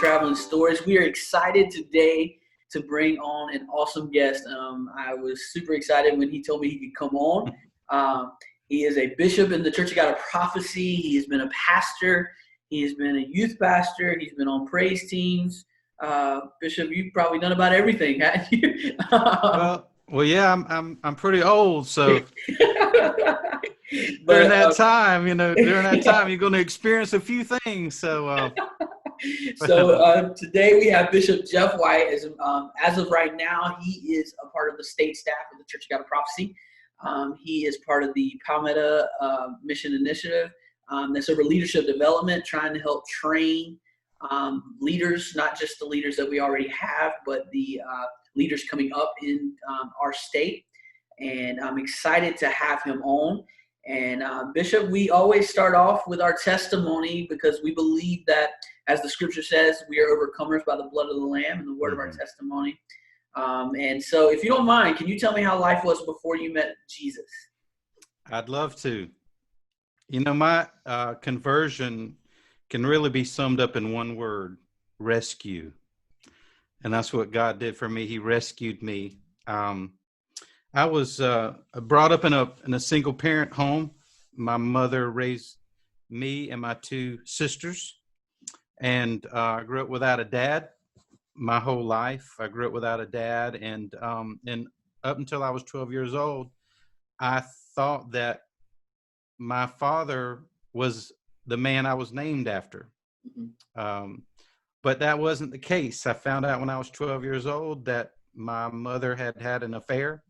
Traveling Stories. We are excited today to bring on an awesome guest. I was super excited when he told me he could come on. He is a bishop in the Church of God of Prophecy. He has been a pastor. He has been a youth pastor. He's been on praise teams. Bishop, you've probably done about everything, haven't you? Well, yeah, I'm pretty old, so But, during that time, you're going to experience a few things. So, today we have Bishop Jeff White. As of right now, he is a part of the state staff of the Church of God of Prophecy. He is part of the Palmetto Mission Initiative. That's over leadership development, trying to help train leaders, not just the leaders that we already have, but the leaders coming up in our state. And I'm excited to have him on. And Bishop, we always start off with our testimony because we believe that, as the scripture says, we are overcomers by the blood of the Lamb and the word of our testimony. And so if you don't mind, can you tell me how life was before you met Jesus? I'd love to. My conversion can really be summed up in one word: rescue. And that's what God did for me. He rescued me. I was brought up in a single parent home. My mother raised me and my two sisters, and I grew up without a dad my whole life. I grew up without a dad, and up until I was 12 years old, I thought that my father was the man I was named after. But that wasn't the case. I found out when I was 12 years old that my mother had had an affair,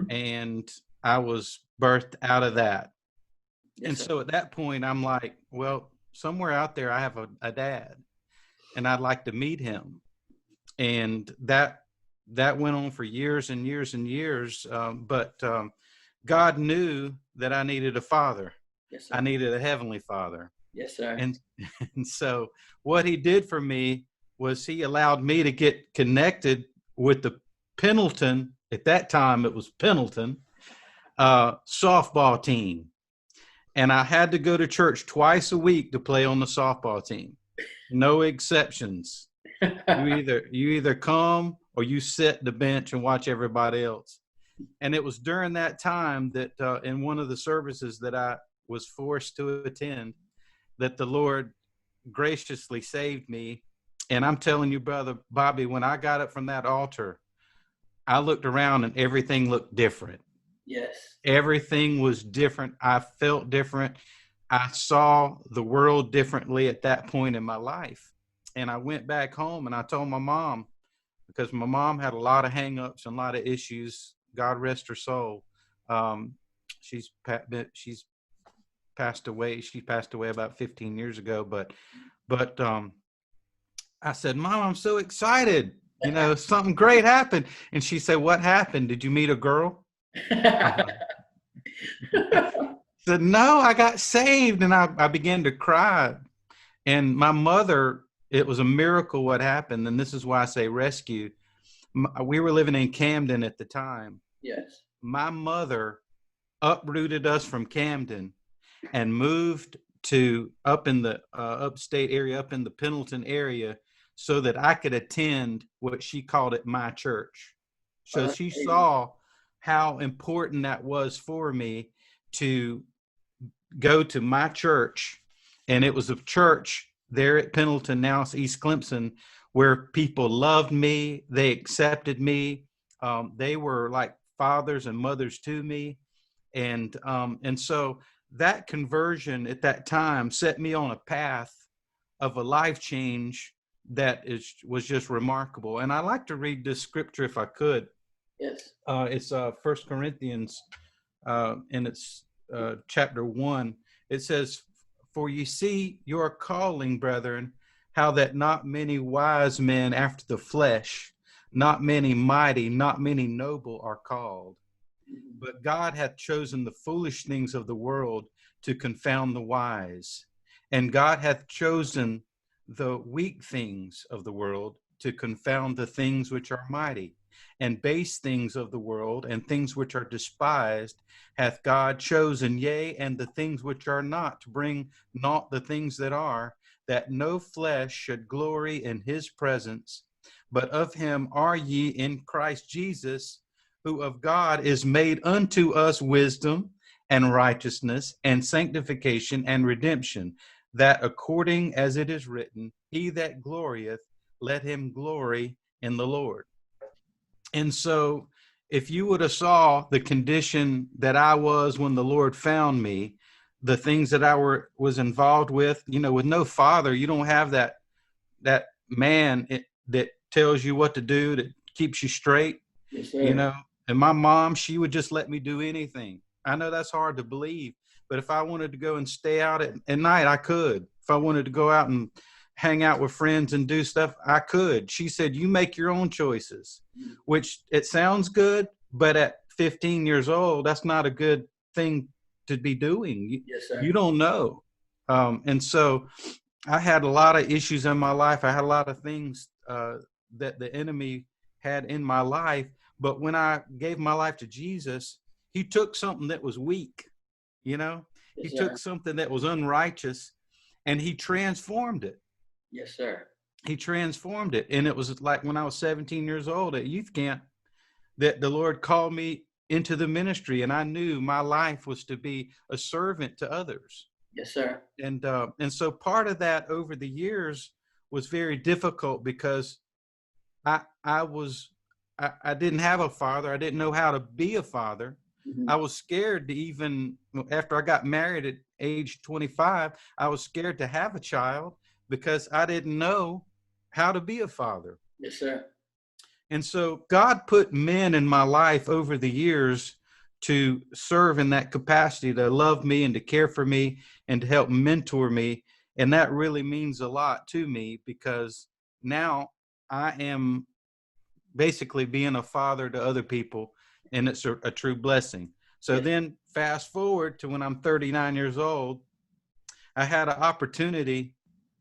and I was birthed out of that. Yes, and so at that point, I'm like, well, somewhere out there, I have a dad, and I'd like to meet him. And that went on for years and years and years. But God knew that I needed a father. Yes, sir. I needed a heavenly father. Yes, sir. And so what he did for me was he allowed me to get connected with the Pendleton, at that time it was Pendleton, softball team. And I had to go to church twice a week to play on the softball team. No exceptions. You either come or you sit the bench and watch everybody else. And it was during that time that in one of the services that I was forced to attend, that the Lord graciously saved me. And I'm telling you, Brother Bobby, when I got up from that altar, I looked around and everything looked different. Yes. Everything was different. I felt different. I saw the world differently at that point in my life. And I went back home and I told my mom, because my mom had a lot of hang-ups and a lot of issues. God rest her soul. She's passed away. She passed away about 15 years ago. But I said, Mom, I'm so excited. Something great happened. And she said, what happened? Did you meet a girl? I said, no, I got saved. And I began to cry. And my mother, it was a miracle what happened. And this is why I say rescue. We were living in Camden at the time. Yes. My mother uprooted us from Camden and moved to up in the upstate area, up in the Pendleton area, so that I could attend what she called it my church. So she saw how important that was for me to go to my church. And it was a church there at Pendleton, now it's East Clemson, where people loved me. They accepted me. They were like fathers and mothers to me. And so that conversion at that time set me on a path of a life change that was just remarkable. And I like to read this scripture if I could. Yes. It's 1 Corinthians, and it's chapter 1. It says, for you see your calling, brethren, how that not many wise men after the flesh, not many mighty, not many noble are called. But God hath chosen the foolish things of the world to confound the wise. And God hath chosen the weak things of the world to confound the things which are mighty. And base things of the world and things which are despised hath God chosen, yea, and the things which are not, to bring naught the things that are, that no flesh should glory in his presence, but of him are ye in Christ Jesus, who of God is made unto us wisdom and righteousness and sanctification and redemption, that according as it is written, he that glorieth, let him glory in the Lord. And so if you would have saw the condition that I was when the Lord found me, the things that I was involved with, with no father, you don't have that man that tells you what to do, that keeps you straight. Yes, sir. And my mom, she would just let me do anything. I know that's hard to believe, but if I wanted to go and stay out at night, I could. If I wanted to go out and hang out with friends and do stuff, I could. She said, you make your own choices, which it sounds good, but at 15 years old, that's not a good thing to be doing. Yes, sir. You don't know. And so I had a lot of issues in my life. I had a lot of things that the enemy had in my life. But when I gave my life to Jesus, he took something that was weak, Yes, he sir. took something that was unrighteous and he transformed it. Yes, sir. He transformed it. And it was like when I was 17 years old at youth camp that the Lord called me into the ministry, and I knew my life was to be a servant to others. Yes, sir. And so part of that over the years was very difficult because I didn't have a father. I didn't know how to be a father. Mm-hmm. I was scared to even, after I got married at age 25, I was scared to have a child because I didn't know how to be a father. Yes, sir. And so God put men in my life over the years to serve in that capacity, to love me and to care for me and to help mentor me. And that really means a lot to me because now I am basically being a father to other people, and it's a true blessing. So then fast forward to when I'm 39 years old, I had an opportunity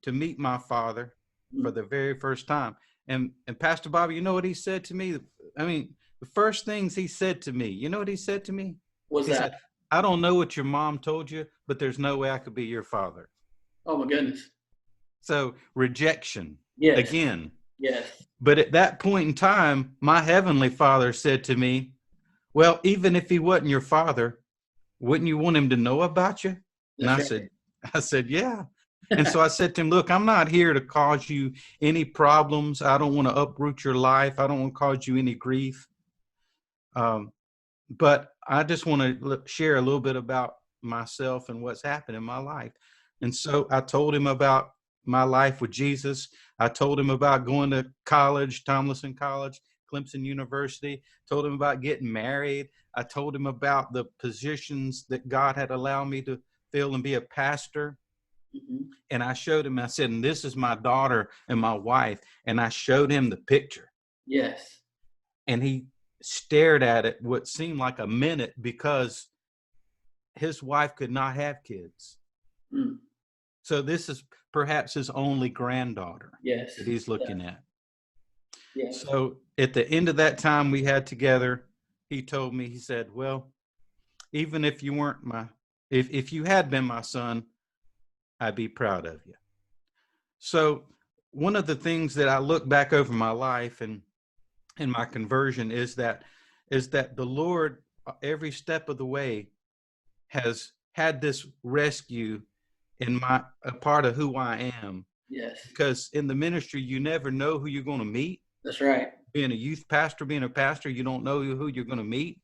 to meet my father for the very first time. And Pastor Bobby, you know what he said to me? I mean, the first things he said to me, you know what he said to me? What's He that? said, I don't know what your mom told you, but there's no way I could be your father. Oh, my goodness. So rejection Yes. again. Yes. But at that point in time, my heavenly Father said to me, well, even if he wasn't your father, wouldn't you want him to know about you? And That's right. I said, yeah. And so I said to him, look, I'm not here to cause you any problems. I don't want to uproot your life. I don't want to cause you any grief. But I just want to share a little bit about myself and what's happened in my life. And so I told him about my life with Jesus. I told him about going to college, Tomlinson College, Clemson University, told him about getting married. I told him about the positions that God had allowed me to fill and be a pastor. Mm-hmm. And I showed him, I said, and this is my daughter and my wife. And I showed him the picture. Yes. And he stared at it what seemed like a minute because his wife could not have kids. Mm. So this is perhaps his only granddaughter Yes. that he's looking at. Yes. So at the end of that time we had together, he told me, he said, well, even if you weren't if you had been my son, I'd be proud of you. So one of the things that I look back over my life and in my conversion is that the Lord, every step of the way, has had this rescue in a part of who I am. Yes. Because in the ministry, you never know who you're going to meet. That's right. Being a youth pastor, being a pastor, you don't know who you're going to meet.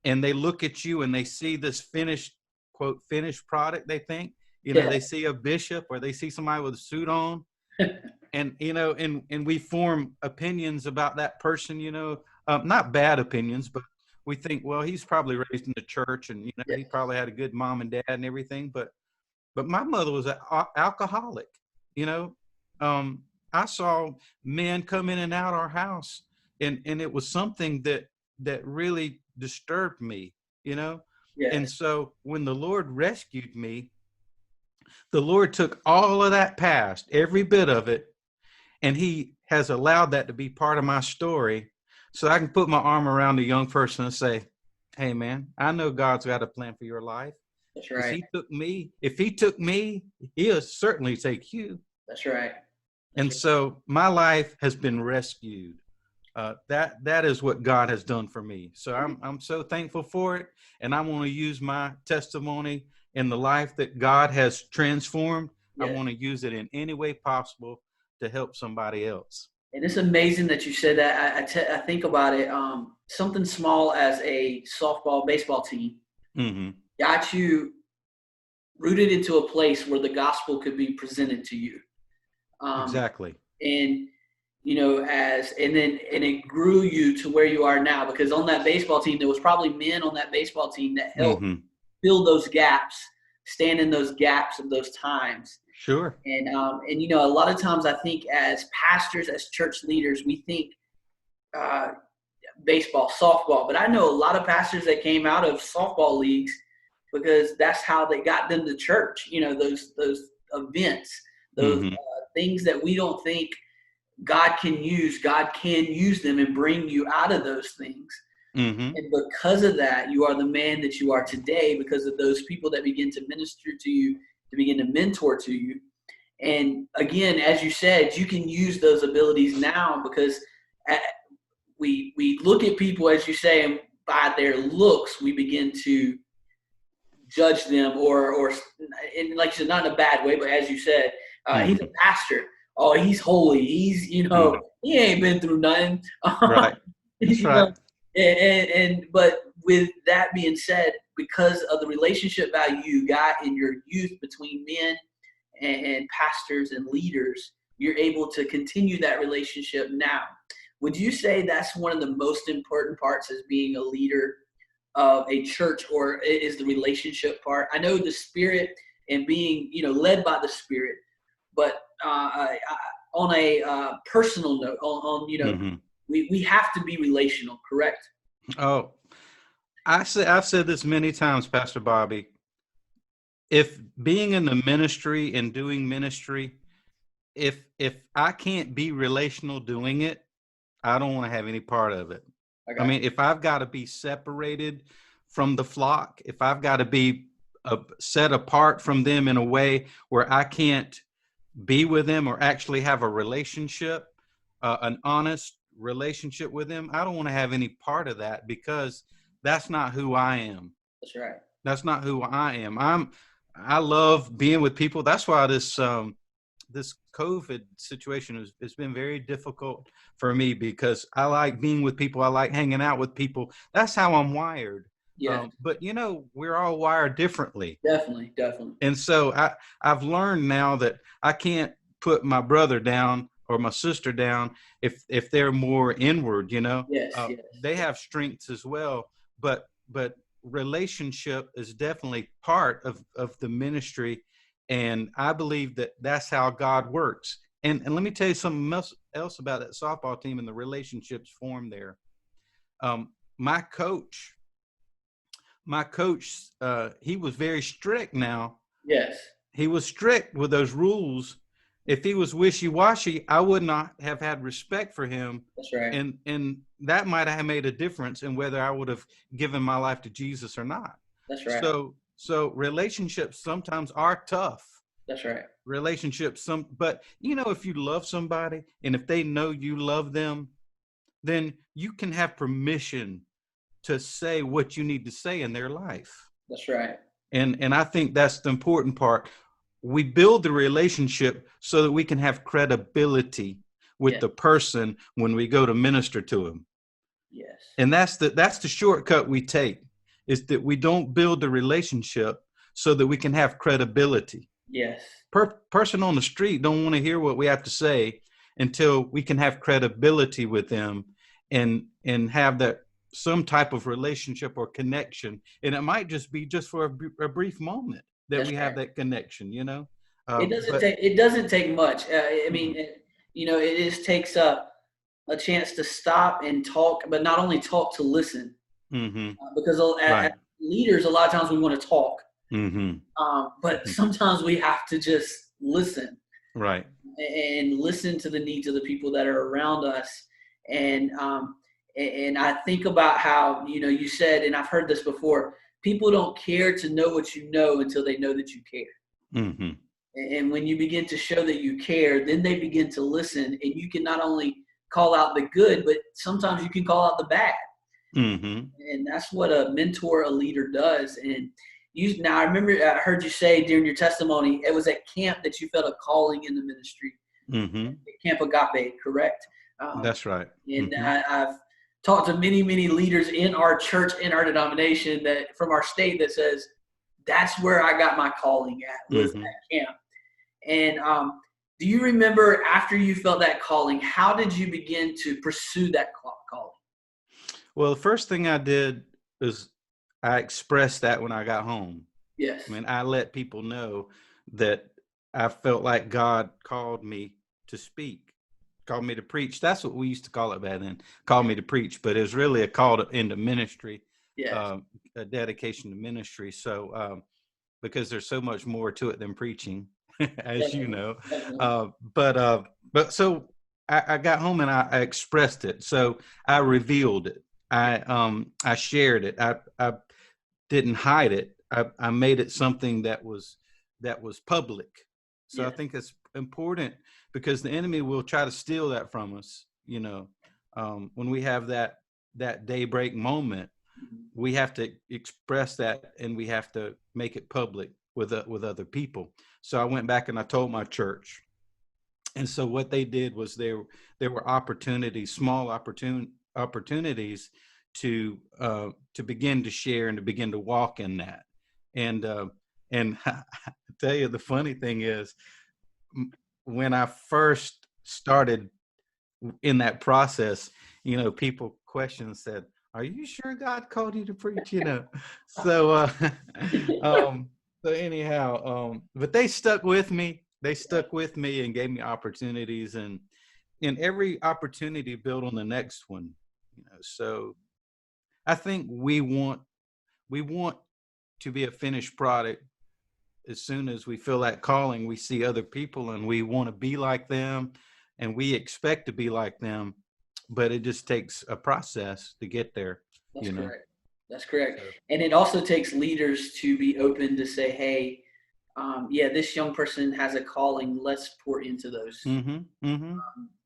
And they look at you and they see this finished, quote, finished product, they think. They see a bishop or they see somebody with a suit on. And, and we form opinions about that person, not bad opinions, but we think, well, he's probably raised in the church and, he probably had a good mom and dad and everything. But my mother was an alcoholic, I saw men come in and out our house and it was something that really disturbed me, Yes. And so when the Lord rescued me, the Lord took all of that past, every bit of it, and he has allowed that to be part of my story so I can put my arm around a young person and say, hey, man, I know God's got a plan for your life. That's right. If he took me, he'll certainly take you. That's right. That's And right. so my life has been rescued. That is what God has done for me. So I'm so thankful for it, and I want to use my testimony in the life that God has transformed. I Yes. want to use it in any way possible to help somebody else. And it's amazing that you said that. I think about it. Something small as a softball, baseball team Hmm. got you rooted into a place where the gospel could be presented to you. Exactly. And and it grew you to where you are now, because on that baseball team there was probably men on that baseball team that helped Hmm. fill those gaps, stand in those gaps of those times. Sure. And a lot of times I think as pastors, as church leaders, we think uh, baseball, softball, but I know a lot of pastors that came out of softball leagues because that's how they got them to church. Those events, those Hmm. things that we don't think God can use them and bring you out of those things. Hmm. And because of that, you are the man that you are today, because of those people that begin to minister to you, to begin to mentor to you. And again, as you said, you can use those abilities now, because we look at people, as you say, and by their looks, we begin to judge them, or and like you said, not in a bad way, but as you said, he's a Hmm. pastor. Oh, he's holy. Hmm. He ain't been through nothing. Right. That's you right. know, but with that being said, because of the relationship value you got in your youth between men and pastors and leaders, you're able to continue that relationship now. Would you say that's one of the most important parts as being a leader of a church, or is the relationship part? I know the spirit and being, led by the spirit, but on a personal note, Hmm. we have to be relational, correct? Oh, I've said this many times, Pastor Bobby. If being in the ministry and doing ministry, if I can't be relational doing it, I don't want to have any part of it. I I got mean, if I've got to be separated from the flock, if I've got to be set apart from them in a way where I can't be with them or actually have a relationship, an honest relationship with them, I don't want to have any part of that, because that's not who I am. That's right. That's not who I am. I love being with people. That's why this COVID situation has been very difficult for me, because I like being with people. I like hanging out with people. That's how I'm wired. Yes, But we're all wired differently. definitely, definitely. And so I've learned now that I can't put my brother down or my sister down if they're more inward. Yes, yes, They have strengths as well, but relationship is definitely part of the ministry, and I believe that that's how God works. And let me tell you something else about that softball team and the relationships formed there. Um, my coach, he was very strict. Now, yes. he was strict with those rules. If he was wishy-washy, I would not have had respect for him, That's right. and that might have made a difference in whether I would have given my life to Jesus or not. That's right. So relationships sometimes are tough. That's right. Relationships, but if you love somebody and if they know you love them, then you can have permission to say what you need to say in their life. That's right. And I think that's the important part. We build the relationship so that we can have credibility with Yes. the person when we go to minister to them. Yes. And that's the shortcut we take, is that we don't build the relationship so that we can have credibility. Yes. Person on the street don't want to hear what we have to say until we can have credibility with them and have that some type of relationship or connection. And it might just be just for a brief moment that That's we have right. that connection. It But doesn't take much. I mean, mhm, it just takes a chance to stop and talk, but not only talk, to listen. mhm, Because as right, leaders, a lot of times we want to talk, mhm, but mhm, sometimes we have to just listen right, and listen to the needs of the people that are around us. And I think about how, you said, and I've heard this before, people don't care to know what you know until they know that you care. mhm, And when you begin to show that you care, then they begin to listen, and you can not only call out the good, but sometimes you can call out the bad. Mm-hmm. And that's what a mentor, a leader does. And now I remember I heard you say during your testimony, it was at camp that you felt a calling in the ministry. Mm-hmm. Camp Agape, correct? That's right. And Mm-hmm. I've talked to many, many leaders in our church, in our denomination, that from our state, that says that's where I got my calling at, was Mm-hmm. at camp. And do you remember, after you felt that calling, how did you begin to pursue that calling? Well, the first thing I did is I expressed that when I got home. Yes. I mean, I let people know that I felt like God called me to speak, called me to preach. That's what we used to call it back then, called me to preach, but it was really a call into ministry, Yes. A dedication to ministry. So, because there's so much more to it than preaching, as you know. But so I got home and I expressed it. So I revealed it. I shared it. I didn't hide it. I made it something that was public. So I think it's important, because the enemy will try to steal that from us. When we have that daybreak moment, we have to express that, and we have to make it public with other people. So I went back and I told my church, and so what they did was there were opportunities, small opportunities to begin to share and to begin to walk in that. And I tell you, the funny thing is, when I first started in that process, people questioned, said, "Are you sure God called you to preach?" So so anyhow, but they stuck with me. They stuck with me and gave me opportunities, and every opportunity built on the next one. So I think we want to be a finished product. As soon as we feel that calling, we see other people and we want to be like them, and we expect to be like them, but it just takes a process to get there. That's correct. That's correct. And it also takes leaders to be open to say, hey, this young person has a calling. Let's pour into those. Mm-hmm. Mm-hmm.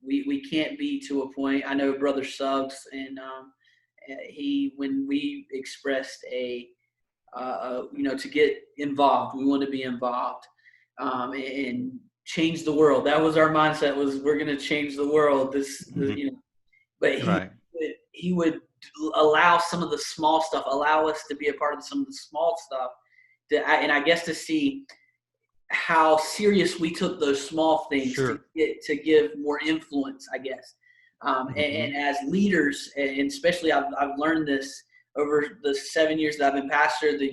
We can't be to a point. I know Brother Suggs, and when we expressed to get involved, we want to be involved, and change the world. That was our mindset, was we're going to change the world. But he would allow some of the small stuff, allow us to be a part of some of the small stuff, and I guess to see how serious we took those small things to give more influence, I guess. And as leaders, and especially I've learned this over the 7 years that I've been pastor, the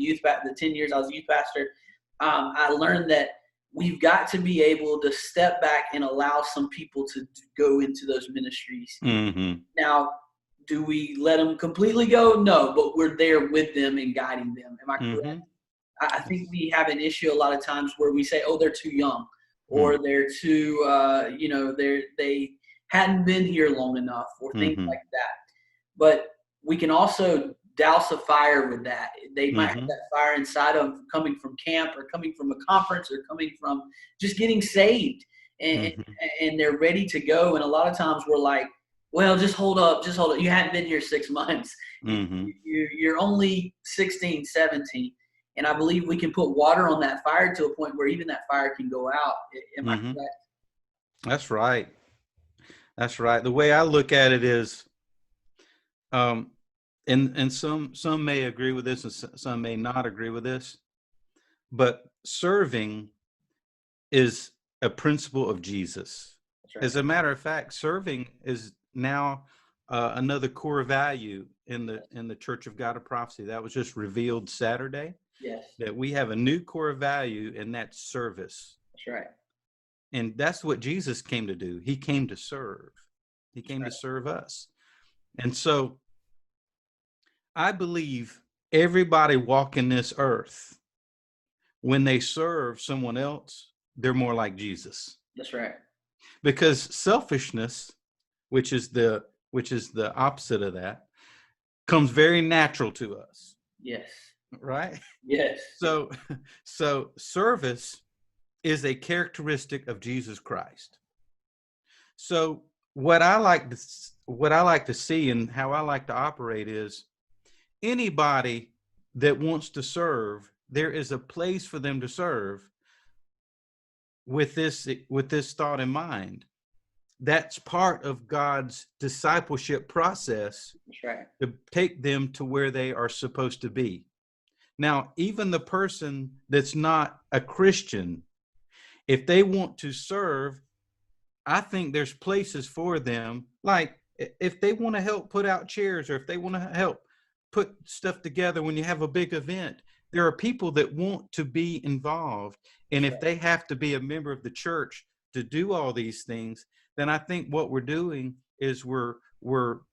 10 years I was youth pastor. I learned that we've got to be able to step back and allow some people to go into those ministries. Mm-hmm. Now, do we let them completely go? No, but we're there with them and guiding them. Am I correct? Mm-hmm. I think we have an issue a lot of times where we say, oh, they're too young, or they're too, they hadn't been here long enough, or things like that. But we can also douse a fire with that. They might have that fire inside of them, coming from camp, or coming from a conference, or coming from just getting saved, and they're ready to go. And a lot of times we're like, well, just hold up. You hadn't been here 6 months. You're only 16, 17. And I believe we can put water on that fire to a point where even that fire can go out. Am I correct? That's right. That's right. The way I look at it is, and some may agree with this and some may not agree with this, but serving is a principle of Jesus. Right. As a matter of fact, serving is now another core value in the Church of God of Prophecy. That was just revealed Saturday. Yes. That we have a new core value, and that's service. That's right. And that's what Jesus came to do. He came to serve. He came to serve us. And so I believe everybody walking this earth, when they serve someone else, they're more like Jesus. That's right. Because selfishness, which is the opposite of that, comes very natural to us. Yes. Right? Yes. So service is a characteristic of Jesus Christ. So what I like to see and how I like to operate is anybody that wants to serve, there is a place for them to serve with this thought in mind. That's part of God's discipleship process. That's right. To take them to where they are supposed to be. Now, even the person that's not a Christian, if they want to serve, I think there's places for them. Like if they want to help put out chairs, or if they want to help put stuff together when you have a big event, there are people that want to be involved. And if they have to be a member of the church to do all these things, then I think what we're doing is we're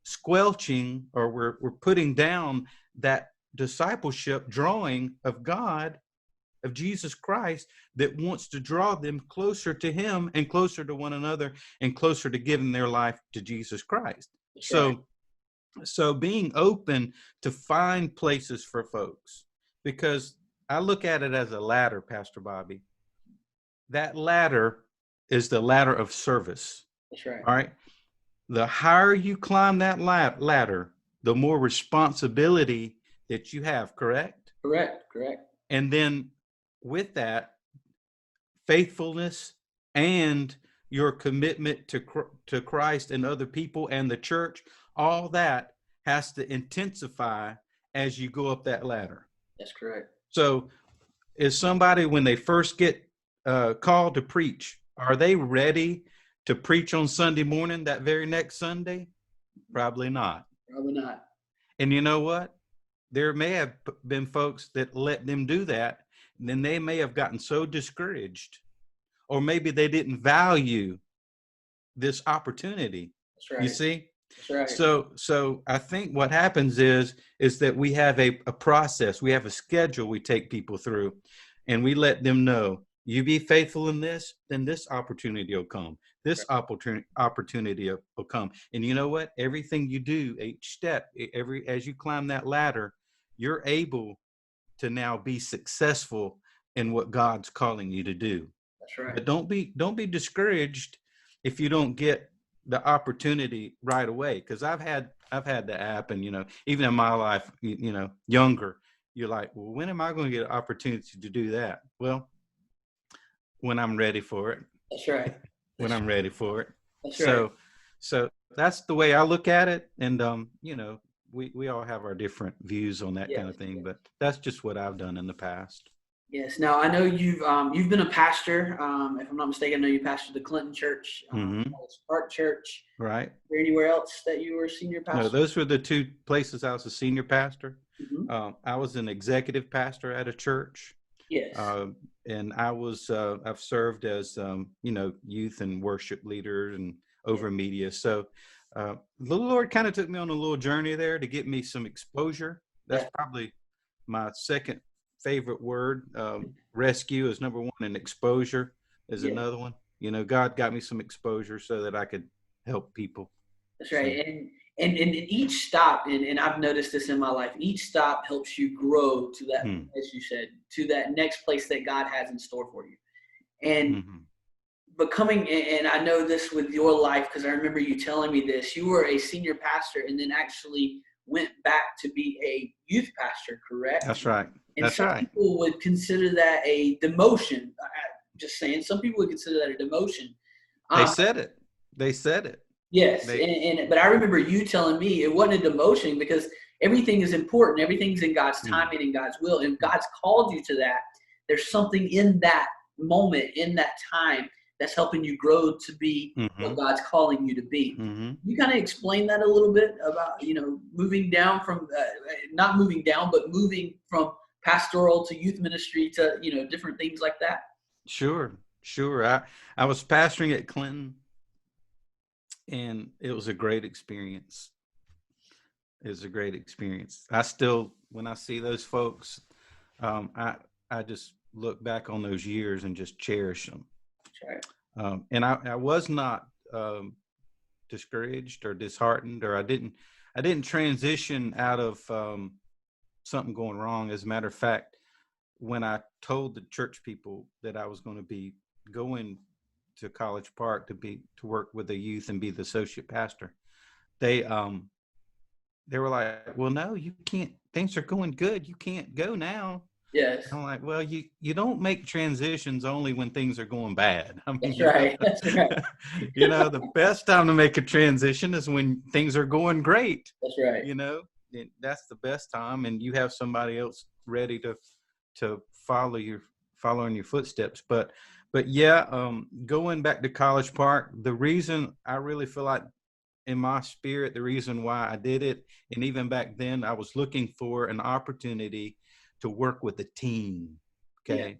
squelching, or we're putting down that discipleship drawing of God, of Jesus Christ, that wants to draw them closer to him and closer to one another and closer to giving their life to Jesus Christ. So being open to find places for folks, because I look at it as a ladder, Pastor Bobby. That ladder is the ladder of service. That's right. All right. The higher you climb that ladder, the more responsibility that you have, correct? Correct. And then with that, faithfulness and your commitment to Christ and other people and the church, all that has to intensify as you go up that ladder. That's correct. So is somebody, when they first get called to preach, are they ready to preach on Sunday morning that very next Sunday? Probably not. Probably not. And you know what? There may have been folks that let them do that, and then they may have gotten so discouraged, or maybe they didn't value this opportunity. That's right. You see? That's right. So I think what happens is that we have a process, we have a schedule we take people through, and we let them know, you be faithful in this, then this opportunity will come. This opportunity will come. And you know what? Everything you do, each step, as you climb that ladder, you're able to now be successful in what God's calling you to do. That's right. But don't be discouraged if you don't get the opportunity right away. Because I've had that happen, even in my life, younger, you're like, well, when am I going to get an opportunity to do that? Well, when I'm ready for it. That's right. When I'm ready for it. That's right. So that's the way I look at it. And, we all have our different views on that kind of thing, but that's just what I've done in the past. Yes. Now, I know you've been a pastor. If I'm not mistaken, I know you pastored the Clinton Church, Park Church. Right. Is there anywhere else that you were a senior pastor? No, those were the two places I was a senior pastor. Mm-hmm. I was an executive pastor at a church. Yes. And I've served as, youth and worship leader and over media. So the Lord kind of took me on a little journey there to get me some exposure. That's probably my second favorite word. Rescue is number one, and exposure is another one. God got me some exposure so that I could help people. That's right. So. And each stop, and I've noticed this in my life, each stop helps you grow to that, as you said, to that next place that God has in store for you. And becoming, and I know this with your life, because I remember you telling me this, you were a senior pastor and then actually went back to be a youth pastor, correct? That's right. And some people would consider that a demotion. Just saying, some people would consider that a demotion. They said it. Yes, but I remember you telling me it wasn't a demotion, because everything is important. Everything's in God's timing and God's will. And if God's called you to that, there's something in that moment, in that time, that's helping you grow to be what God's calling you to be. You kind of explain that a little bit about, moving down from, not moving down, but moving from pastoral to youth ministry to, different things like that. Sure. I was pastoring at Clinton, and it was a great experience. I still, when I see those folks, I just look back on those years and just cherish them. Right. And I was not discouraged or disheartened, or I didn't transition out of something going wrong. As a matter of fact, when I told the church people that I was going to be going to College Park to work with the youth and be the associate pastor, they were like, "Well, no, you can't. Things are going good. You can't go now." Yes. I'm like, "Well, you don't make transitions only when things are going bad. I mean, That's right. That's right. the best time to make a transition is when things are going great. That's right. That's the best time, and you have somebody else ready to follow in your footsteps. But yeah, going back to College Park, the reason I really feel like in my spirit, the reason why I did it, and even back then, I was looking for an opportunity to work with a team. Okay.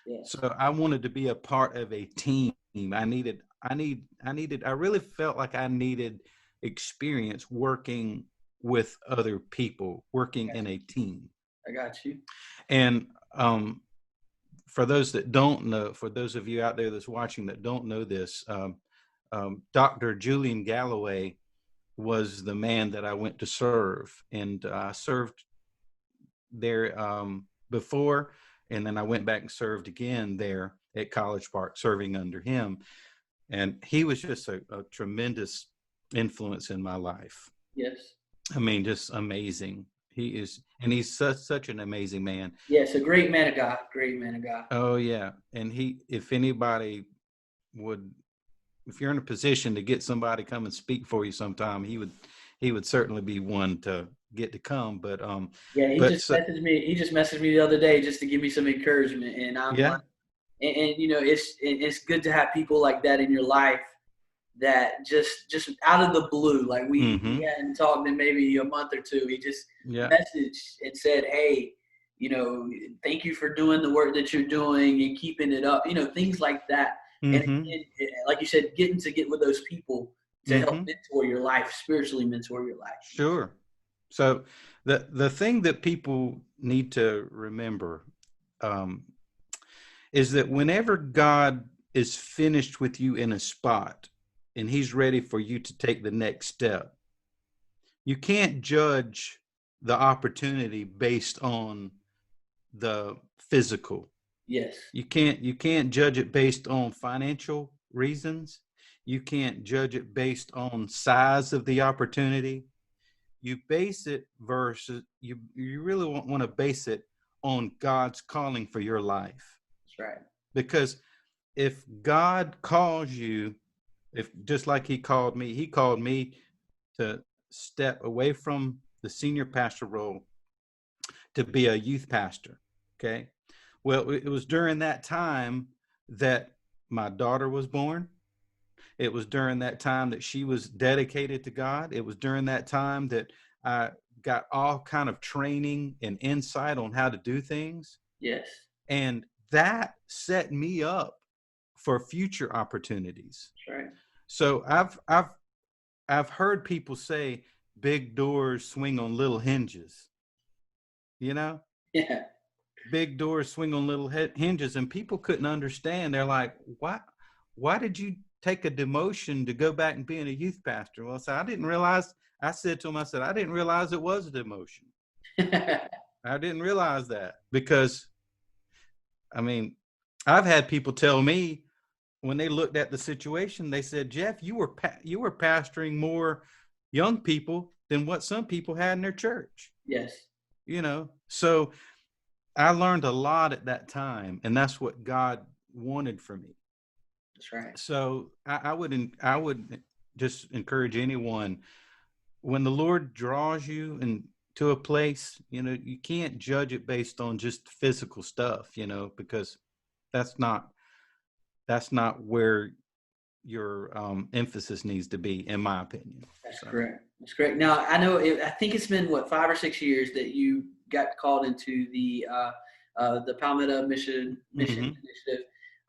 Yeah. So I wanted to be a part of a team. I really felt like I needed experience working with other people, working in a team. I got you. And for those that don't know, for those of you out there that's watching that don't know this, Dr. Julian Galloway was the man that I went to serve, and I served there before, and then I went back and served again there at College Park, serving under him. And he was just a tremendous influence in my life. Yes. I mean, just amazing. He is, and he's such an amazing man. Yes, a great man of God. Great man of God. Oh yeah, and if anybody if you're in a position to get somebody to come and speak for you sometime, he would certainly be one to get to come. But yeah, he just messaged me the other day just to give me some encouragement, and I'm like, and it's good to have people like that in your life that just out of the blue, like we hadn't talked in maybe a month or two. He just messaged and said, "Hey, thank you for doing the work that you're doing and keeping it up." Things like that. And like you said, getting to get with those people to help mentor your life, spiritually mentor your life. Sure. So the thing that people need to remember is that whenever God is finished with you in a spot and he's ready for you to take the next step, you can't judge the opportunity based on the physical. Yes. You can't judge it based on financial reasons. You can't judge it based on size of the opportunity. You base it versus you really want to base it on God's calling for your life. That's right. Because if God calls you, if just like he called me to step away from the senior pastor role to be a youth pastor. Okay. Well, it was during that time that my daughter was born. It was during that time that she was dedicated to God. It was during that time that I got all kind of training and insight on how to do things. Yes. And that set me up for future opportunities. That's right. So I've heard people say big doors swing on little hinges. Yeah. Big doors swing on little hinges, and people couldn't understand. They're like, why did you take a demotion to go back and being a youth pastor? Well, I didn't realize, I said to him, I didn't realize it was a demotion. I didn't realize that because, I mean, I've had people tell me when they looked at the situation, they said, Jeff, you were pastoring more young people than what some people had in their church. Yes. So I learned a lot at that time, and that's what God wanted for me. That's right. So I would just encourage anyone, when the Lord draws you into a place, you can't judge it based on just physical stuff, because that's not where your emphasis needs to be, in my opinion. That's correct. That's great. Now, I think it's been 5 or 6 years that you got called into the Palmetto Mission Initiative.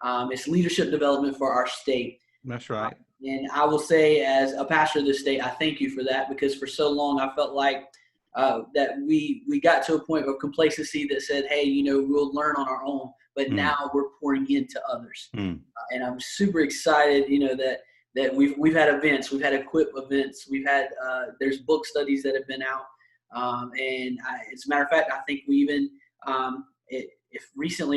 It's leadership development for our state. That's right. And I will say, as a pastor of this state, I thank you for that, because for so long I felt like that we got to a point of complacency that said, hey, we'll learn on our own, but now we're pouring into others. And I'm super excited, that we've had events, we've had equip events, we've had there's book studies that have been out, and as a matter of fact, I think we even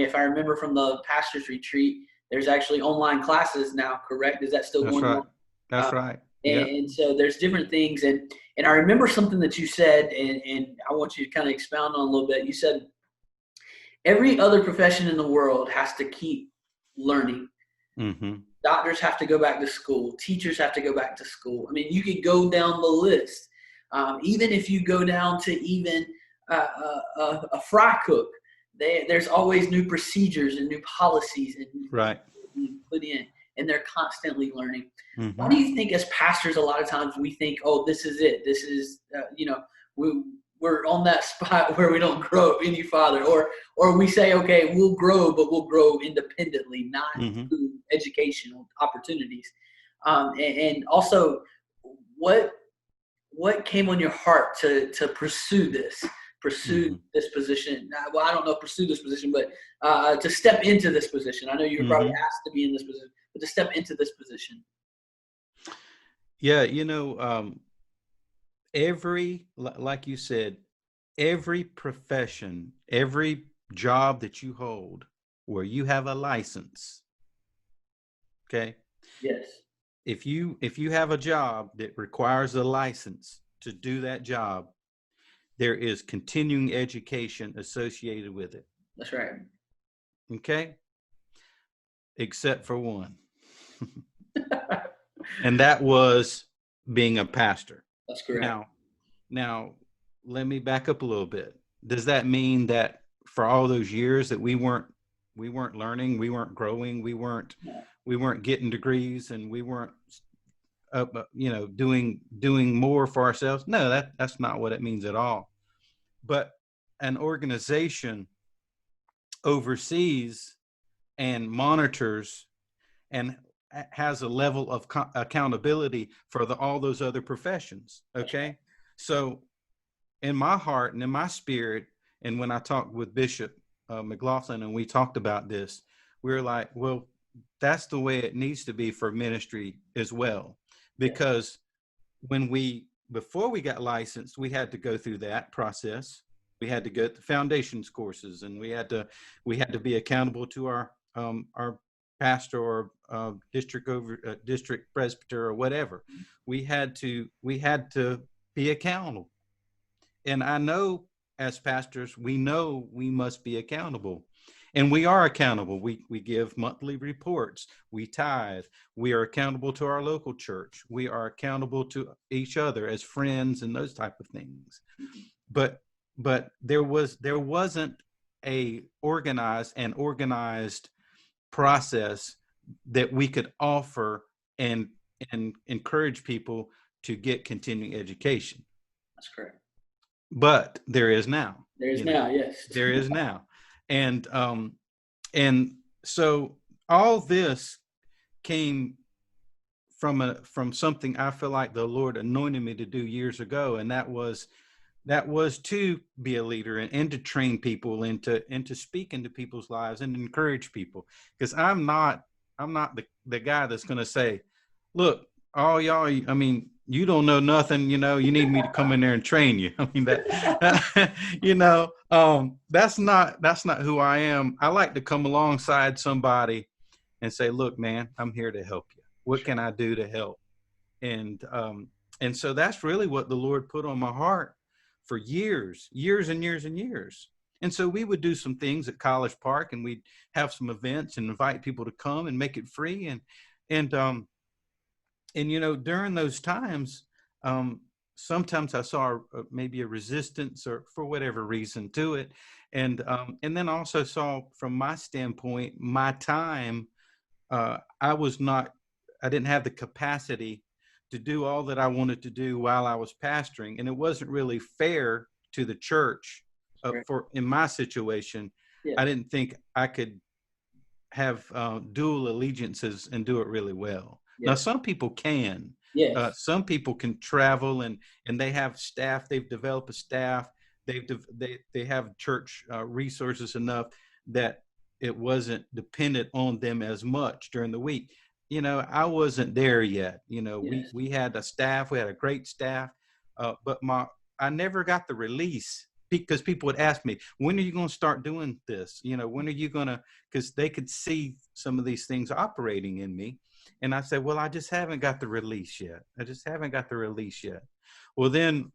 if I remember from the pastor's retreat, there's actually online classes now, correct? Is that still That's going right. on? That's right. And, Yeah. and so there's different things. And I remember something that you said, and I want you to kind of expound on a little bit. You said, every other profession in the world has to keep learning. Mm-hmm. Doctors have to go back to school. Teachers have to go back to school. I mean, you could go down the list. Even if you go down to even a fry cook, there's always new procedures and new policies and new Right. being put in, and they're constantly learning. Mm-hmm. Why do you think as pastors, a lot of times we think, oh, this is it. This is, we're on that spot where we don't grow any farther, or we say, okay, we'll grow, but we'll grow independently, not Mm-hmm. through educational opportunities. And also, what came on your heart to pursue this position? Well, I don't know, pursue this position, but to step into this position. I know you were probably asked to be in this position, but to step into this position. Yeah, like you said, every profession, every job that you hold where you have a license, okay? Yes. If you have a job that requires a license to do that job, there is continuing education associated with it. That's right. Okay? Except for one. And that was being a pastor. That's correct. Now, let me back up a little bit. Does that mean that for all those years that we weren't learning, we weren't growing, we weren't getting degrees, and we weren't doing more for ourselves? No, that's not what it means at all. But an organization oversees and monitors and has a level of accountability for all those other professions. Okay. So in my heart and in my spirit, and when I talked with Bishop McLaughlin and we talked about this, we were like, well, that's the way it needs to be for ministry as well. Because before we got licensed, we had to go through that process. We had to go to foundations courses, and we had to be accountable to our pastor or district presbyter or whatever. We had to be accountable. And I know as pastors, we know we must be accountable. And we are accountable. We give monthly reports. We tithe. We are accountable to our local church. We are accountable to each other as friends and those type of things. But there wasn't a organized process that we could offer and encourage people to get continuing education. That's correct. But there is now. Yes. There is now. And so all this came from something I feel like the Lord anointed me to do years ago, and that was to be a leader and to train people and to speak into people's lives and encourage people. Because I'm not the guy that's going to say, look, all y'all, I mean, you don't know nothing, you need me to come in there and train you. I mean, that's not who I am. I like to come alongside somebody and say, look, man, I'm here to help you. What can I do to help? And so that's really what the Lord put on my heart for years and years and years. And so we would do some things at College Park, and we'd have some events and invite people to come and make it free. And during those times, sometimes I saw maybe a resistance or for whatever reason to it. And then also saw from my standpoint, my time, I didn't have the capacity to do all that I wanted to do while I was pastoring. And it wasn't really fair to the church in my situation. Yeah. I didn't think I could have dual allegiances and do it really well. Yes. Now, some people can. Yes. Some people can travel and they have staff. They've developed a staff. They have church resources enough that it wasn't dependent on them as much during the week. I wasn't there yet. Yes. we had a staff. We had a great staff, but I never got the release because people would ask me, when are you going to start doing this? When are you going to, because they could see some of these things operating in me. And I said, well, I just haven't got the release yet. Well, then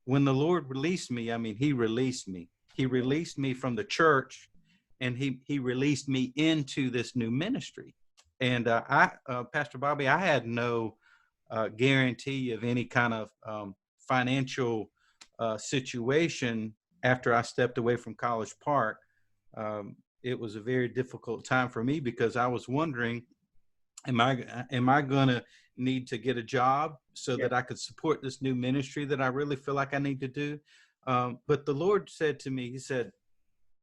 when the Lord released me, he released me. He released me from the church, and he released me into this new ministry. And Pastor Bobby, I had no guarantee of any kind of financial situation after I stepped away from College Park. It was a very difficult time for me because I was wondering, am I going to need to get a job so that I could support this new ministry that I really feel like I need to do? But the Lord said to me, he said,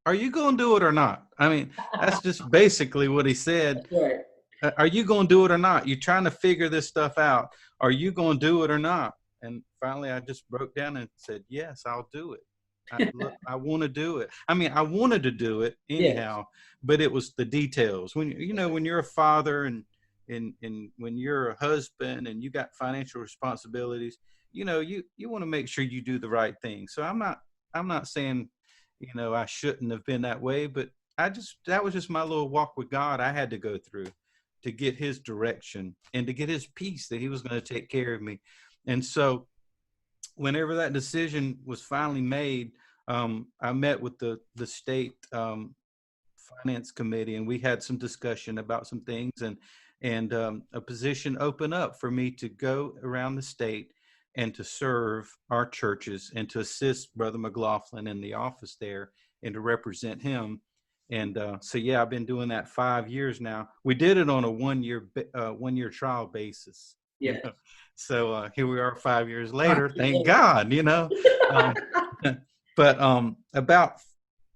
are you going to do it or not? That's just basically what he said. Right. Are you going to do it or not? You're trying to figure this stuff out. Are you going to do it or not? And finally, I just broke down and said, yes, I'll do it. I want to do it. I wanted to do it anyhow, but it was the details. When when you're a father and when you're a husband and you got financial responsibilities, you want to make sure you do the right thing. So I'm not saying, I shouldn't have been that way, but that was just my little walk with God I had to go through to get his direction and to get his peace that he was going to take care of me. And so whenever that decision was finally made, I met with the state finance committee, and we had some discussion about some things, and a position opened up for me to go around the state and to serve our churches and to assist Brother McLaughlin in the office there and to represent him. And so, I've been doing that 5 years now. We did it on a 1 year trial basis. Yeah. So here we are 5 years later. Thank God, But about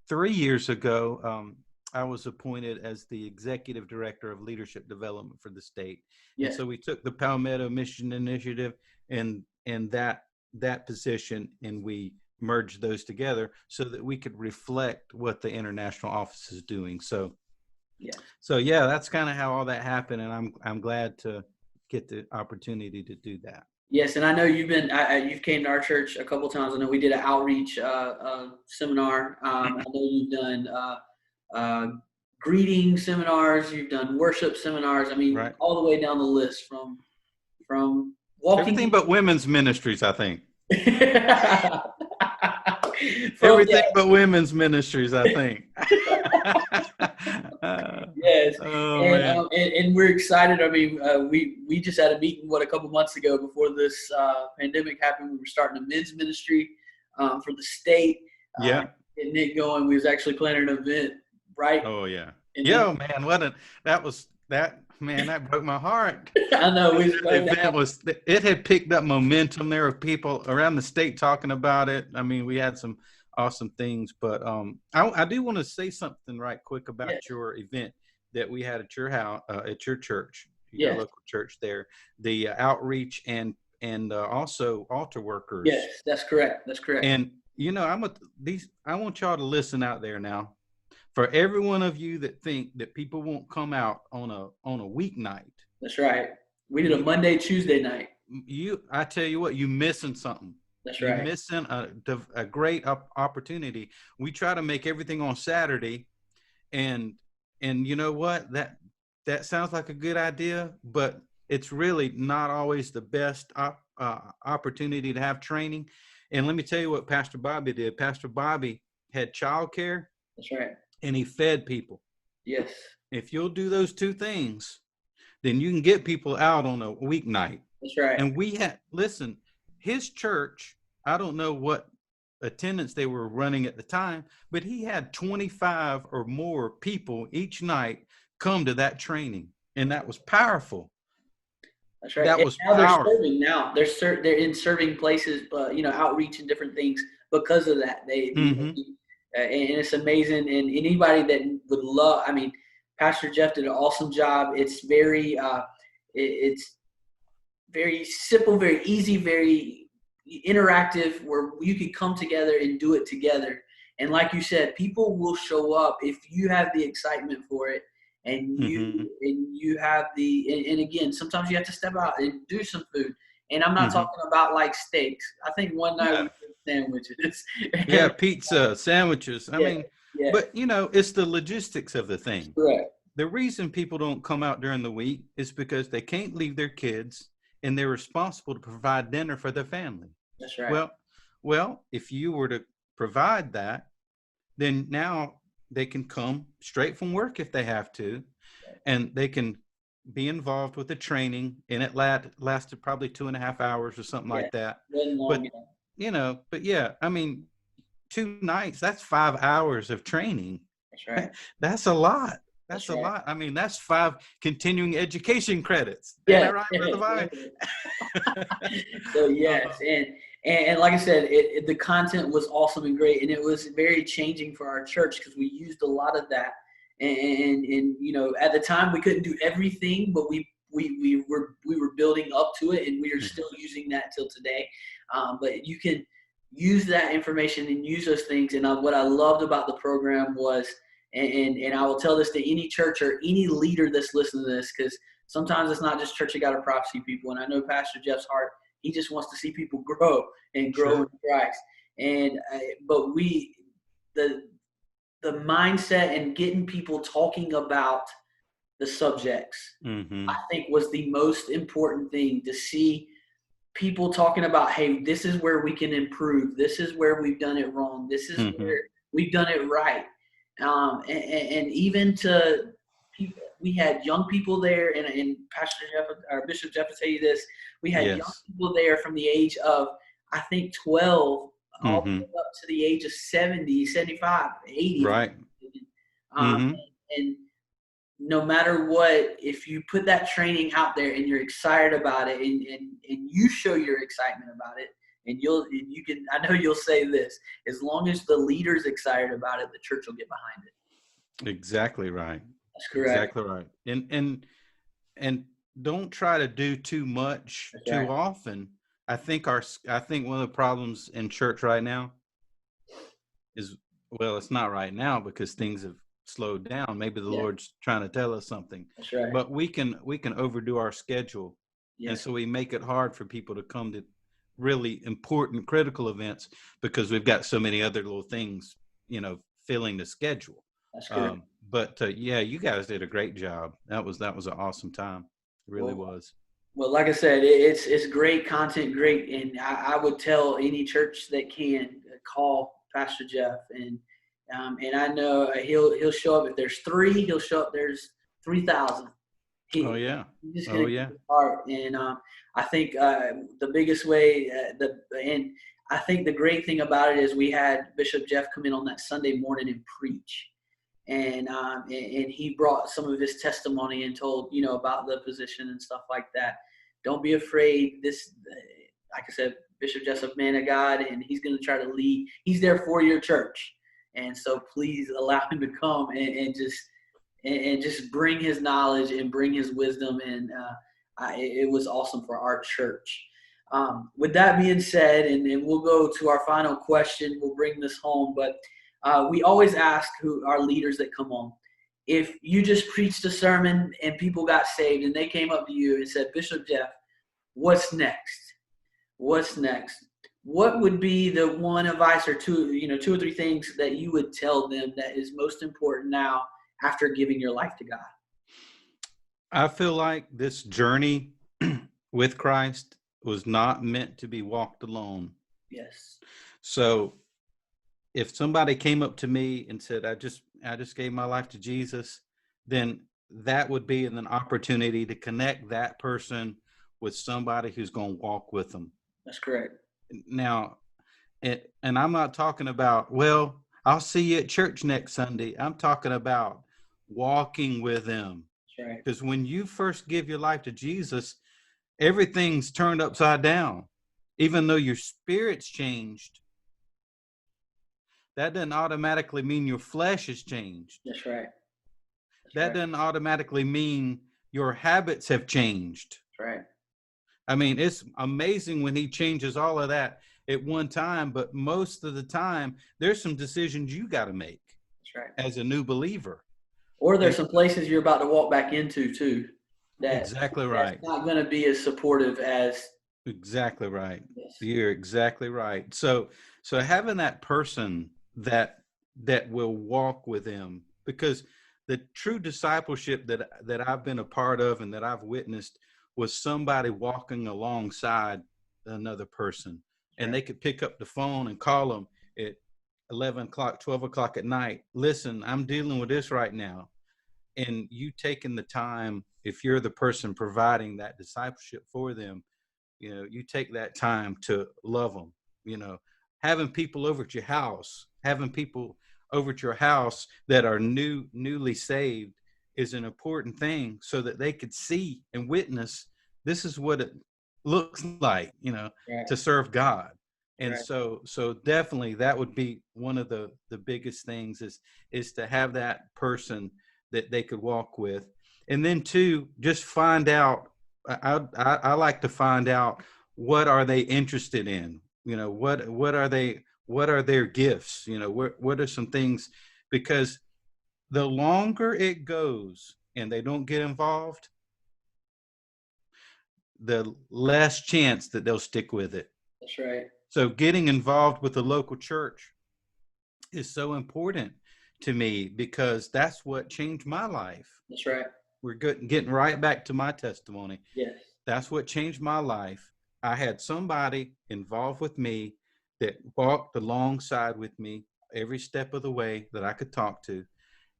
3 years ago, I was appointed as the executive director of leadership development for the state. And so we took the Palmetto Mission Initiative and that position, and we merged those together so that we could reflect what the international office is doing. So that's kind of how all that happened, and I'm glad to get the opportunity to do that. Yes, and I know you've came to our church a couple times. I know we did an outreach seminar. I know you've done greeting seminars. You've done worship seminars. Right. All the way down the list from walking. Everything but women's ministries, I think. Everything but women's ministries, I think. Yes. Oh, and we're excited. We just had a meeting a couple months ago before this pandemic happened. We were starting a men's ministry for the state. Getting it going. We was actually planning an event, right? Oh yeah. And man, that broke my heart. I know. It had picked up momentum. There were people around the state talking about it. We had some awesome things, but I do want to say something right quick about your event that we had at your house, at your church, your local church there, the outreach and also altar workers. Yes, that's correct. And I want y'all to listen out there now. For every one of you that think that people won't come out on a weeknight. That's right. We did a Monday, Tuesday night. I tell you what, you missing something. That's right. You're missing a great opportunity. We try to make everything on Saturday, and you know what? That sounds like a good idea, but it's really not always the best opportunity to have training. And let me tell you what Pastor Bobby did. Pastor Bobby had childcare. That's right. And he fed people. Yes. If you'll do those two things, then you can get people out on a weeknight. That's right. And listen, his church, I don't know what attendance they were running at the time, but he had 25 or more people each night come to that training. And that was powerful. That's right. That was powerful. They're serving now. They're in serving places, outreach and different things because of that. And it's amazing. And anybody that would love, Pastor Jeff did an awesome job. It's very simple, very easy, very interactive, where you can come together and do it together. And like you said, people will show up if you have the excitement for it, and you have and again, sometimes you have to step out and do some food. And I'm not talking about like steaks. I think one night sandwiches. Yeah, pizza, sandwiches. I Yeah, mean, yeah, but it's the logistics of the that's thing. correct. The reason people don't come out during the week is because they can't leave their kids and they're responsible to provide dinner for their family. That's right. Well, if you were to provide that, then now they can come straight from work if they have to, and they can be involved with the training, and it lasted probably 2.5 hours or something Yeah, like that. wasn't long But enough. but yeah, I mean, 2 nights, that's 5 hours of training. That's right. That's a lot. That's That's a right. lot. I mean, that's 5 continuing education credits. Ain't Yeah. that right, Brother Yeah. Vi? So yes, and like I said, the content was awesome and great, and it was very changing for our church because we used a lot of that. And at the time we couldn't do everything, but we were building up to it, and we are still using that till today. But you can use that information and use those things. And what I loved about the program was, and I will tell this to any church or any leader that's listening to this, because sometimes it's not just Church of God of Prophecy people. And I know Pastor Jeff's heart, he just wants to see people grow and grow in Christ. And but the mindset and getting people talking about the subjects, I think was the most important thing, to see people talking about, hey, this is where we can improve. This is where we've done it wrong. This is where we've done it right. And even to people, we had young people there, and Pastor Jeff or Bishop Jeff will tell you this. We had young people there from the age of, I think, 12 all the way up to the age of 70, 75, 80. Right. And no matter what, if you put that training out there and you're excited about it, and you show your excitement about it, and you can, I know you'll say this, as long as the leader's excited about it, the church will get behind it. Exactly right. That's correct. Exactly right. And don't try to do too much too often. I think one of the problems in church right now is, well, it's not right now because things have slowed down. Maybe the Lord's trying to tell us something. That's right. But we can overdo our schedule. And so we make it hard for people to come to really important, critical events because we've got so many other little things, filling the schedule. That's good. But you guys did a great job. That was an awesome time. It really was. Well, like I said, it's great content, great, and I would tell any church that can call Pastor Jeff, and I know he'll show up. If there's 3, he'll show up. There's 3,000. He's just gonna get his heart, and I think the biggest way, and I think the great thing about it is we had Bishop Jeff come in on that Sunday morning and preach. And he brought some of his testimony and told, about the position and stuff like that. Don't be afraid. This, like I said, Bishop Jeff's a man of God, and he's going to try to lead. He's there for your church. And so please allow him to come and just bring his knowledge and bring his wisdom. And it was awesome for our church. With that being said, and we'll go to our final question. We'll bring this home, but we always ask who our leaders that come on, if you just preached a sermon and people got saved and they came up to you and said, Bishop Jeff, what's next? What's next? What would be the one advice or 2 or 3 things that you would tell them that is most important now after giving your life to God? I feel like this journey with Christ was not meant to be walked alone. Yes. So if somebody came up to me and said, I just gave my life to Jesus, then that would be an opportunity to connect that person with somebody who's going to walk with them. That's correct. Now, and I'm not talking about, well, I'll see you at church next Sunday. I'm talking about walking with them. That's right. Because when you first give your life to Jesus, everything's turned upside down. Even though your spirit's changed, that doesn't automatically mean your flesh has changed. That's right. That doesn't automatically mean your habits have changed. That's right. I mean, it's amazing when he changes all of that at one time, but most of the time, there's some decisions you got to make. That's right. As a new believer. Or there's some places you're about to walk back into too. Exactly right. That's not going to be as supportive as Exactly right. Yes. You're exactly right. So having that person that will walk with them, because the true discipleship that I've been a part of and that I've witnessed was somebody walking alongside another person, and Right. they could pick up the phone and call them at 11 o'clock, 12 o'clock at night. Listen, I'm dealing with this right now. And you taking the time, if you're the person providing that discipleship for them, you take that time to love them. Having people over at your house, having people over at your house that are newly saved is an important thing, so that they could see and witness this is what it looks like, Right. to serve God. And Right. so definitely that would be one of the biggest things, is to have that person that they could walk with. And then two, just find out, I like to find out, what are they interested in? What are their gifts? What are some things? Because the longer it goes and they don't get involved, the less chance that they'll stick with it. That's right. So getting involved with the local church is so important to me, because that's what changed my life. That's right. We're getting right back to my testimony. Yes. That's what changed my life. I had somebody involved with me that walked alongside with me every step of the way that I could talk to.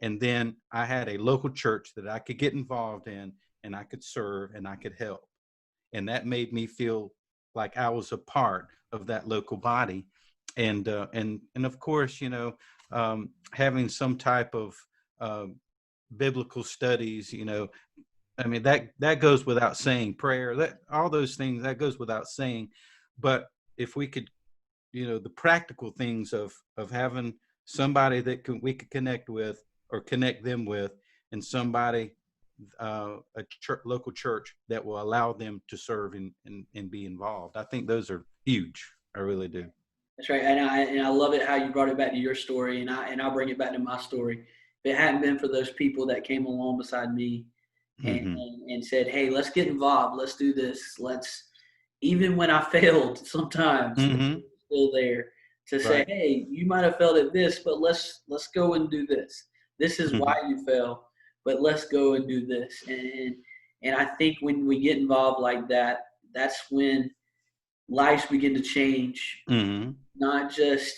And then I had a local church that I could get involved in, and I could serve and I could help. And that made me feel like I was a part of that local body. And of course, having some type of uh, biblical studies, I mean, that goes without saying. Prayer, that all those things, that goes without saying. But if we could, the practical things of having somebody that we could connect with, or connect them with, and somebody, a local church that will allow them to serve and be involved. I think those are huge. I really do. That's right. And I love it how you brought it back to your story, and I'll bring it back to my story. If it hadn't been for those people that came along beside me and, Mm-hmm. and said, "Hey, let's get involved. Let's do this. Let's," even when I failed, sometimes they Mm-hmm. were still there to say, Right. "Hey, you might have failed at this, but let's go and do this. This is why Mm-hmm. you fell, but let's go and do this." And I think when we get involved like that, that's when lives begin to change, Mm-hmm. not just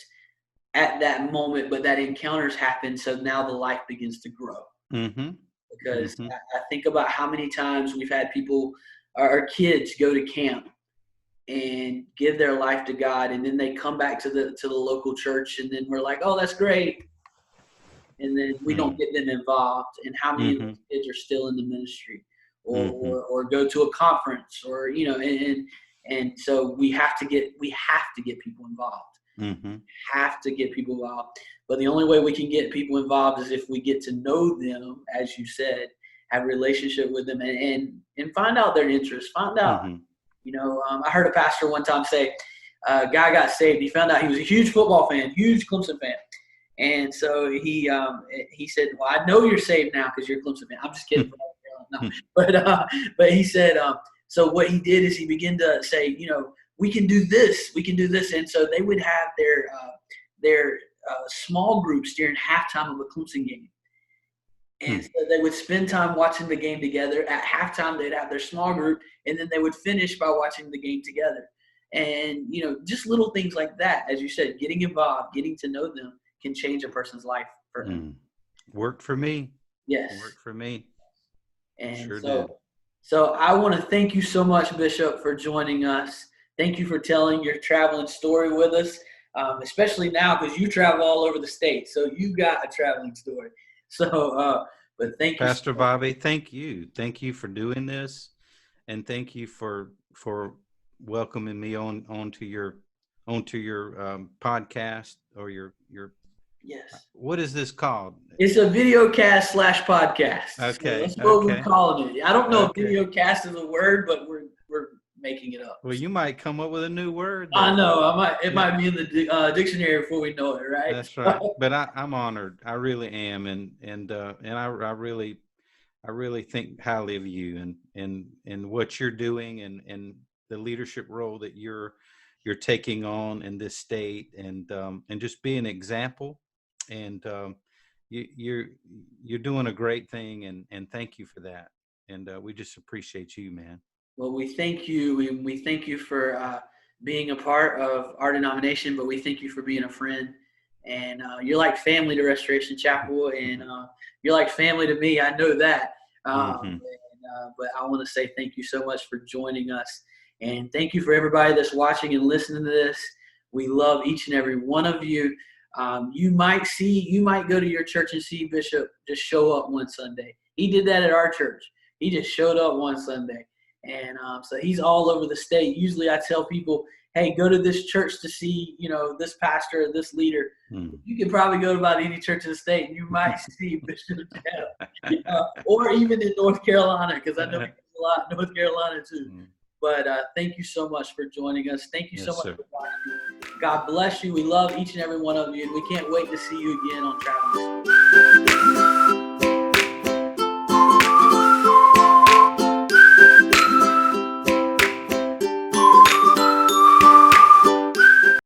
at that moment, but that encounters happen. So now the life begins to grow. Mm-hmm. Because Mm-hmm. I think about how many times we've had people, our kids, go to camp and give their life to God, and then they come back to the local church, and then we're like, "Oh, that's great," and then we don't get them involved. And how many of Mm-hmm. those kids are still in the ministry, or Mm-hmm. or go to a conference, or and so we have to get people involved. Mm-hmm. Have to get people involved. But the only way we can get people involved is if we get to know them, as you said, have a relationship with them, and find out their interests. Find out. Mm-hmm. I heard a pastor one time say, a guy got saved. He found out he was a huge football fan, huge Clemson fan. And so he said, "Well, I know you're saved now because you're a Clemson fan." I'm just kidding. No. But he said, so what he did is he began to say, we can do this, we can do this. And so they would have their small groups during halftime of a Clemson game. And so they would spend time watching the game together. At halftime, they'd have their small group, and then they would finish by watching the game together. And, just little things like that, as you said, getting involved, getting to know them can change a person's life forever. Worked for me. Yes. Worked for me. And Sure so, did. so I want to thank you so much, Bishop, for joining us. Thank you for telling your traveling story with us, especially now because you travel all over the state. So you got a traveling story. So, but thank you so Pastor much. Bobby, thank you. Thank you for doing this, and thank you for welcoming me onto your podcast, or your Yes. what is this called? It's a video cast / podcast. So Okay, that's what we're okay, calling it. I don't know if okay. video cast is a word, but we're making it up. Well, you might come up with a new word I that. know. It Yeah, might be in the dictionary before we know it, right? that's right. But I'm honored. I really am, and I really think highly of you, and what you're doing, and leadership role that you're taking on in this state, and just be an example. And you're doing a great thing, and thank you for that. And we just appreciate you, man. Well, we thank you. We thank you for being a part of our denomination, but we thank you for being a friend. And you're like family to Restoration Chapel, and you're like family to me. I know that. But I want to say thank you so much for joining us. And thank you for everybody that's watching and listening to this. We love each and every one of you. You might go to your church and see Bishop just show up one Sunday. He did that at our church. He just showed up one Sunday. And so he's all over the state. Usually I tell people, hey, go to this church to see, this pastor or this leader. You can probably go to about any church in the state, and you might see Bishop Jeff. Or even in North Carolina, because I know there's a lot in North Carolina too. But thank you so much for joining us. Thank you so much for watching. God bless you. We love each and every one of you, and we can't wait to see you again on Traveling.